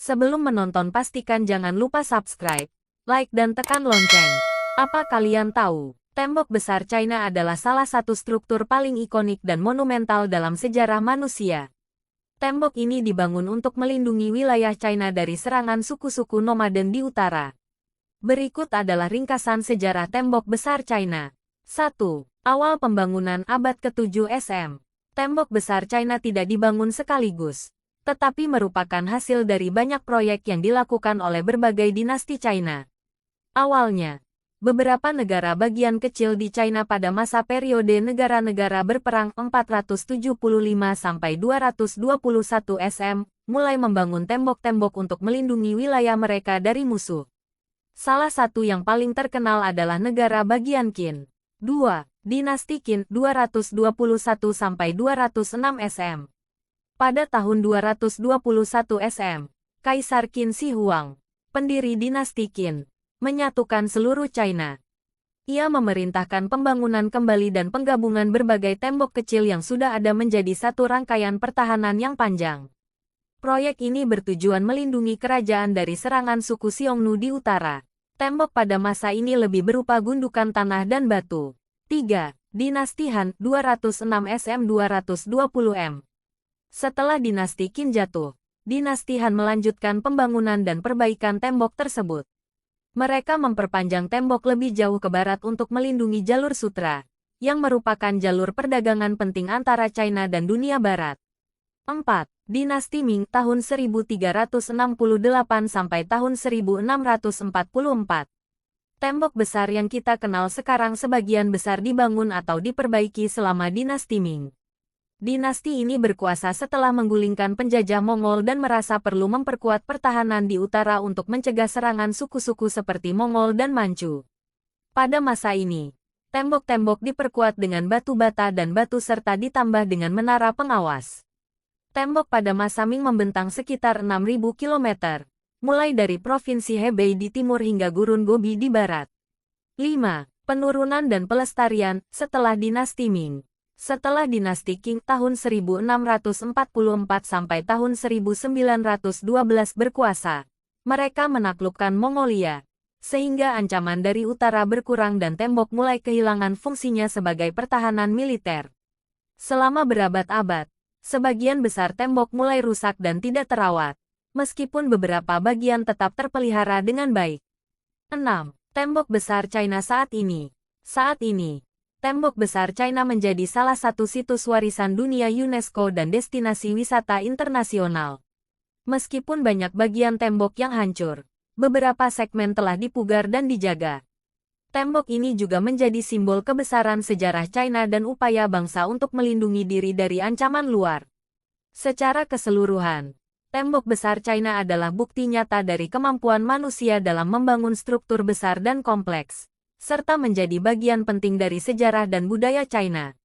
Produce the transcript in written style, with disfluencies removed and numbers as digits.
Sebelum menonton pastikan jangan lupa subscribe, like dan tekan lonceng. Apa kalian tahu, tembok besar China adalah salah satu struktur paling ikonik dan monumental dalam sejarah manusia. Tembok ini dibangun untuk melindungi wilayah China dari serangan suku-suku nomaden di utara. Berikut adalah ringkasan sejarah tembok besar China. 1. Awal pembangunan abad ke-7 SM. Tembok besar China tidak dibangun sekaligus, tetapi merupakan hasil dari banyak proyek yang dilakukan oleh berbagai dinasti China. Awalnya, beberapa negara bagian kecil di China pada masa periode negara-negara berperang 475–221 SM, mulai membangun tembok-tembok untuk melindungi wilayah mereka dari musuh. Salah satu yang paling terkenal adalah negara bagian Qin. 2. Dinasti Qin 221–206 SM. Pada tahun 221 SM, Kaisar Qin Shi Huang, pendiri dinasti Qin, menyatukan seluruh China. Ia memerintahkan pembangunan kembali dan penggabungan berbagai tembok kecil yang sudah ada menjadi satu rangkaian pertahanan yang panjang. Proyek ini bertujuan melindungi kerajaan dari serangan suku Xiongnu di utara. Tembok pada masa ini lebih berupa gundukan tanah dan batu. 3. Dinasti Han 206 SM 220 M. Setelah dinasti Qin jatuh, dinasti Han melanjutkan pembangunan dan perbaikan tembok tersebut. Mereka memperpanjang tembok lebih jauh ke barat untuk melindungi jalur sutra, yang merupakan jalur perdagangan penting antara China dan dunia barat. 4. Dinasti Ming tahun 1368 sampai tahun 1644. Tembok besar yang kita kenal sekarang sebagian besar dibangun atau diperbaiki selama dinasti Ming. Dinasti ini berkuasa setelah menggulingkan penjajah Mongol dan merasa perlu memperkuat pertahanan di utara untuk mencegah serangan suku-suku seperti Mongol dan Manchu. Pada masa ini, tembok-tembok diperkuat dengan batu bata dan batu serta ditambah dengan menara pengawas. Tembok pada masa Ming membentang sekitar 6.000 km, mulai dari Provinsi Hebei di timur hingga Gurun Gobi di barat. 5. Penurunan dan pelestarian setelah dinasti Ming. Setelah dinasti Qing tahun 1644 sampai tahun 1912 berkuasa, mereka menaklukkan Mongolia, sehingga ancaman dari utara berkurang dan tembok mulai kehilangan fungsinya sebagai pertahanan militer. Selama berabad-abad, sebagian besar tembok mulai rusak dan tidak terawat, meskipun beberapa bagian tetap terpelihara dengan baik. 6. Tembok besar China saat ini. Saat ini, tembok besar China menjadi salah satu situs warisan dunia UNESCO dan destinasi wisata internasional. Meskipun banyak bagian tembok yang hancur, beberapa segmen telah dipugar dan dijaga. Tembok ini juga menjadi simbol kebesaran sejarah China dan upaya bangsa untuk melindungi diri dari ancaman luar. Secara keseluruhan, tembok besar China adalah bukti nyata dari kemampuan manusia dalam membangun struktur besar dan kompleks, serta menjadi bagian penting dari sejarah dan budaya China.